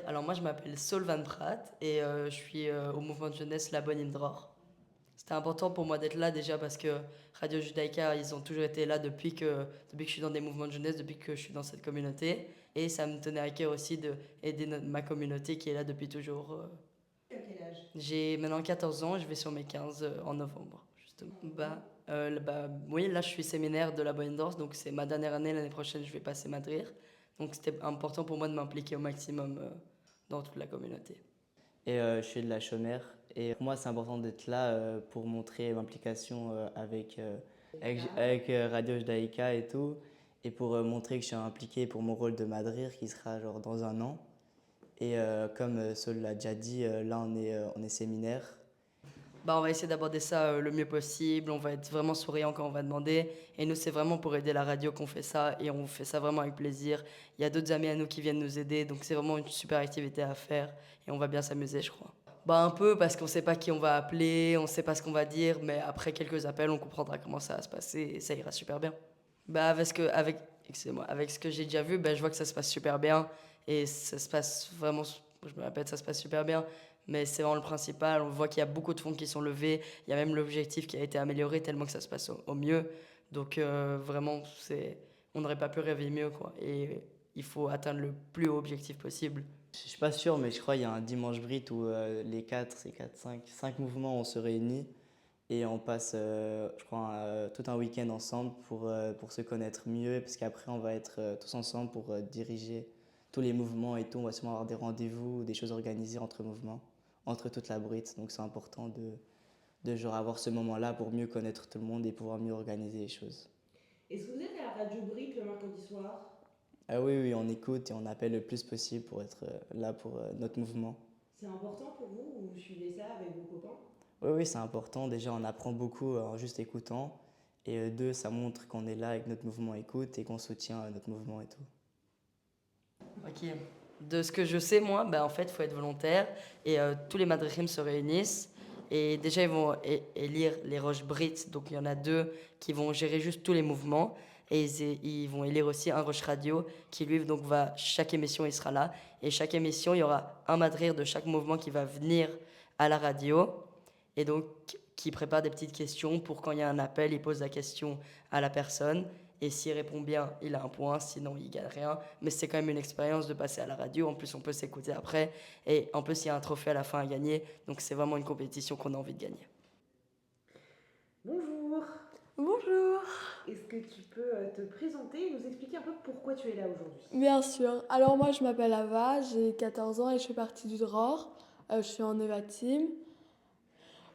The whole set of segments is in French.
Alors moi, je m'appelle Saul Van Praat et je suis au mouvement de jeunesse La Bonne Indror. C'était important pour moi d'être là déjà parce que Radio Judaïka, ils ont toujours été là depuis que je suis dans des mouvements de jeunesse, depuis que je suis dans cette communauté. Et ça me tenait à cœur aussi d'aider ma communauté qui est là depuis toujours. À quel âge? J'ai maintenant 14 ans, je vais sur mes 15 en novembre, justement. Oui, là je suis séminaire de La Bonne Indror, donc c'est ma dernière année, l'année prochaine je vais passer Madrir. Donc c'était important pour moi de m'impliquer au maximum dans toute la communauté. Et je suis de la Chaumière. Et pour moi, c'est important d'être là pour montrer l'implication avec Radio Judaïka et tout. Et pour montrer que je suis impliqué pour mon rôle de Madrir qui sera genre dans un an. Et comme Saul l'a déjà dit, là on est séminaire. On va essayer d'aborder ça le mieux possible, on va être vraiment souriant quand on va demander. Et nous, c'est vraiment pour aider la radio qu'on fait ça et on fait ça vraiment avec plaisir. Il y a d'autres amis à nous qui viennent nous aider, donc c'est vraiment une super activité à faire et on va bien s'amuser, je crois. Un peu parce qu'on sait pas qui on va appeler, on sait pas ce qu'on va dire, mais après quelques appels, on comprendra comment ça va se passer et ça ira super bien. Excusez-moi, avec ce que j'ai déjà vu, je vois que ça se passe super bien et ça se passe vraiment, je me répète, ça se passe super bien. Mais c'est vraiment le principal. On voit qu'il y a beaucoup de fonds qui sont levés. Il y a même l'objectif qui a été amélioré tellement que ça se passe au mieux. Donc vraiment, on n'aurait pas pu rêver mieux, quoi. Et il faut atteindre le plus haut objectif possible. Je suis pas sûr, mais je crois qu'il y a un dimanche Brit où les 4, c'est 4, 5 mouvements, on se réunit et on passe, je crois, tout un week-end ensemble pour se connaître mieux, parce qu'après on va être tous ensemble pour diriger tous les mouvements et tout. On va sûrement avoir des rendez-vous, des choses organisées entre mouvements, entre toute la Brit. Donc c'est important de genre avoir ce moment-là pour mieux connaître tout le monde et pouvoir mieux organiser les choses. Est-ce que vous êtes à la radio Brit le mercredi soir? Ah oui, oui, on écoute et on appelle le plus possible pour être là pour notre mouvement. C'est important pour vous ou vous suivez ça avec vos copains? Oui, oui, c'est important. Déjà, on apprend beaucoup en juste écoutant. Et deux, ça montre qu'on est là avec notre mouvement écoute et qu'on soutient notre mouvement et tout. Ok. De ce que je sais, moi, en fait, il faut être volontaire. Et tous les madrichim se réunissent. Et déjà, ils vont élire les roches brites. Donc, il y en a deux qui vont gérer juste tous les mouvements. Et ils vont élire aussi un roche radio qui, lui, donc, chaque émission, il sera là. Et chaque émission, il y aura un madrire de chaque mouvement qui va venir à la radio. Et donc, qui prépare des petites questions pour quand il y a un appel, il pose la question à la personne. Et s'il répond bien, il a un point, sinon il gagne rien. Mais c'est quand même une expérience de passer à la radio. En plus, on peut s'écouter après. Et en plus, il y a un trophée à la fin à gagner. Donc c'est vraiment une compétition qu'on a envie de gagner. Bonjour. Bonjour. Est-ce que tu peux te présenter et nous expliquer un peu pourquoi tu es là aujourd'hui? Bien sûr. Alors moi je m'appelle Ava, j'ai 14 ans et je fais partie du DROR. Je suis en EVA Team.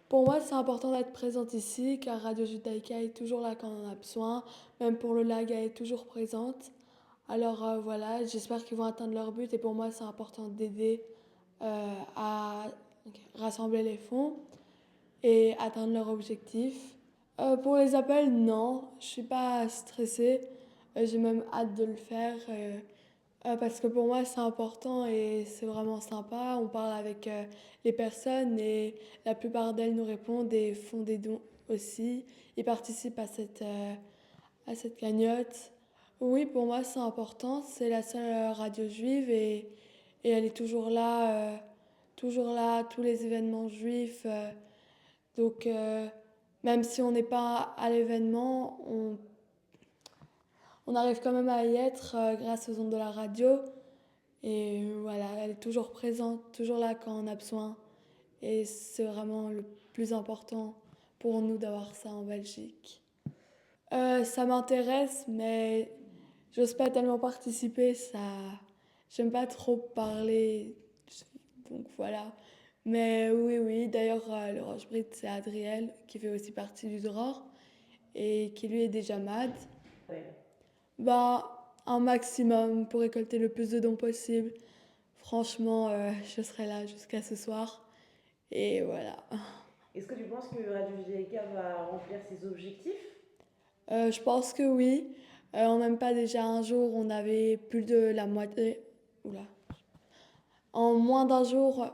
Pour moi c'est important d'être présente ici car Radio Judaïka est toujours là quand on en a besoin. Même pour le lag, elle est toujours présente. Alors voilà, j'espère qu'ils vont atteindre leur but et pour moi c'est important d'aider à rassembler les fonds et atteindre leur objectif. Pour les appels, non, je suis pas stressée. J'ai même hâte de le faire parce que pour moi c'est important et c'est vraiment sympa. On parle avec les personnes et la plupart d'elles nous répondent et font des dons aussi. Ils participent à cette cagnotte. Oui, pour moi c'est important. C'est la seule radio juive et elle est toujours là à tous les événements juifs. Donc même si on n'est pas à l'événement, on arrive quand même à y être grâce aux ondes de la radio. Et voilà, elle est toujours présente, toujours là quand on a besoin. Et c'est vraiment le plus important pour nous d'avoir ça en Belgique. Ça m'intéresse, mais j'ose pas tellement participer. J'aime pas trop parler. Donc voilà. Mais oui, oui. D'ailleurs, le Roche Brit, c'est Adriel qui fait aussi partie du DROR et qui lui est déjà MAD. Ouais. Un maximum pour récolter le plus de dons possible. Franchement, je serai là jusqu'à ce soir. Et voilà. Est-ce que tu penses que Radio Judaïka va remplir ses objectifs? Je pense que oui. En même pas déjà un jour, on avait plus de la moitié. Oula. En moins d'un jour.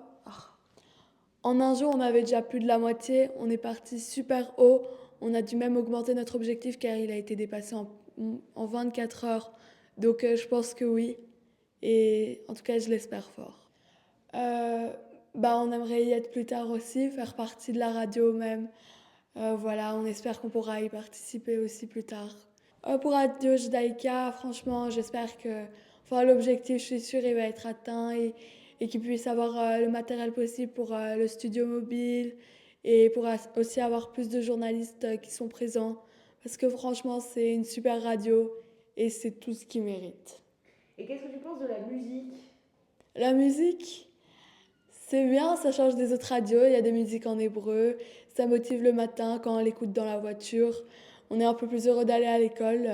En un jour, on avait déjà plus de la moitié. On est parti super haut. On a dû même augmenter notre objectif car il a été dépassé en 24 heures. Donc je pense que oui. Et en tout cas, je l'espère fort. On aimerait y être plus tard aussi, faire partie de la radio même. Voilà, on espère qu'on pourra y participer aussi plus tard. Pour Radio Judaïka, franchement, j'espère que l'objectif, je suis sûre, il va être atteint et qu'ils puissent avoir le matériel possible pour le studio mobile et pour aussi avoir plus de journalistes qui sont présents. Parce que franchement, c'est une super radio et c'est tout ce qu'ils méritent. Et qu'est-ce que tu penses de la musique? La musique, c'est bien, ça change des autres radios. Il y a des musiques en hébreu, ça motive le matin quand on l'écoute dans la voiture. On est un peu plus heureux d'aller à l'école,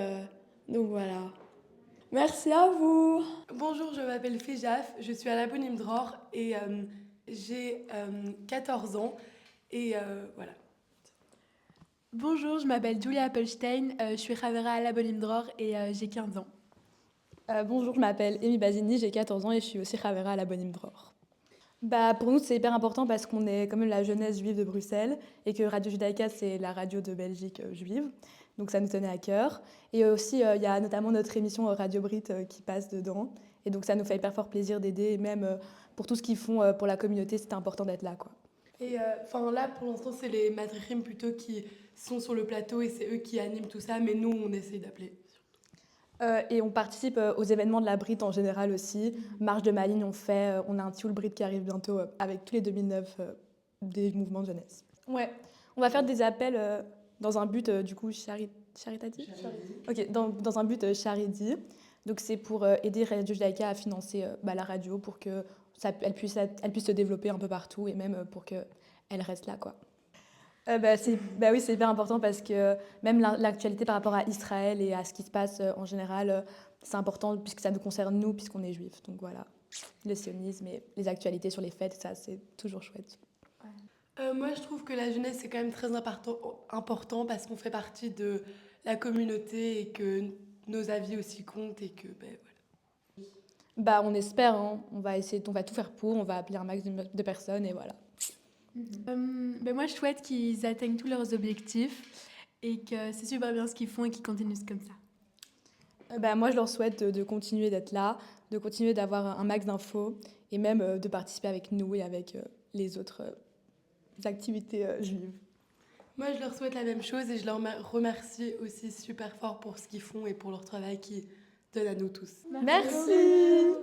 donc voilà. Merci à vous. Bonjour, je m'appelle Fejaf, je suis à l'Abonime Dror et j'ai 14 ans et voilà. Bonjour, je m'appelle Julia Appelstein, je suis Ravera à l'Abonime Dror et j'ai 15 ans. Bonjour, je m'appelle Amy Basini, j'ai 14 ans et je suis aussi Ravera à l'Abonime Dror. Pour nous, c'est hyper important parce qu'on est quand même la jeunesse juive de Bruxelles et que Radio Judaïka, c'est la radio de Belgique juive. Donc ça nous tenait à cœur. Et aussi, il y a notamment notre émission Radio Brit qui passe dedans. Et donc ça nous fait hyper fort plaisir d'aider. Et même pour tout ce qu'ils font pour la communauté, c'était important d'être là, quoi. Et là, pour l'instant, c'est les Madrichim plutôt qui sont sur le plateau et c'est eux qui animent tout ça. Mais nous, on essaye d'appeler. Et on participe aux événements de la Brit en général aussi. Marche de Malines, on a un Tioul Brit qui arrive bientôt avec tous les 2009 des mouvements de jeunesse. Ouais, on va faire des appels dans un but du coup charitatif. Ok, dans un but charity. Donc c'est pour aider Radio Judaïka à financer la radio pour que elle puisse se développer un peu partout et même pour qu'elle reste là, quoi. Oui, c'est hyper important parce que même l'actualité par rapport à Israël et à ce qui se passe en général, c'est important puisque ça nous concerne nous, puisqu'on est juifs. Donc voilà, le sionisme et les actualités sur les fêtes, ça c'est toujours chouette. Moi, je trouve que la jeunesse, c'est quand même très important parce qu'on fait partie de la communauté et que nos avis aussi comptent et que, voilà. On espère, hein. On va tout faire pour, on va appeler un max de personnes et voilà. Moi, je souhaite qu'ils atteignent tous leurs objectifs et que c'est super bien ce qu'ils font et qu'ils continuent comme ça. Moi, je leur souhaite de continuer d'être là, de continuer d'avoir un max d'infos et même de participer avec nous et avec les autres activités juives. Moi, je leur souhaite la même chose et je leur remercie aussi super fort pour ce qu'ils font et pour leur travail qu'ils donnent à nous tous. Merci.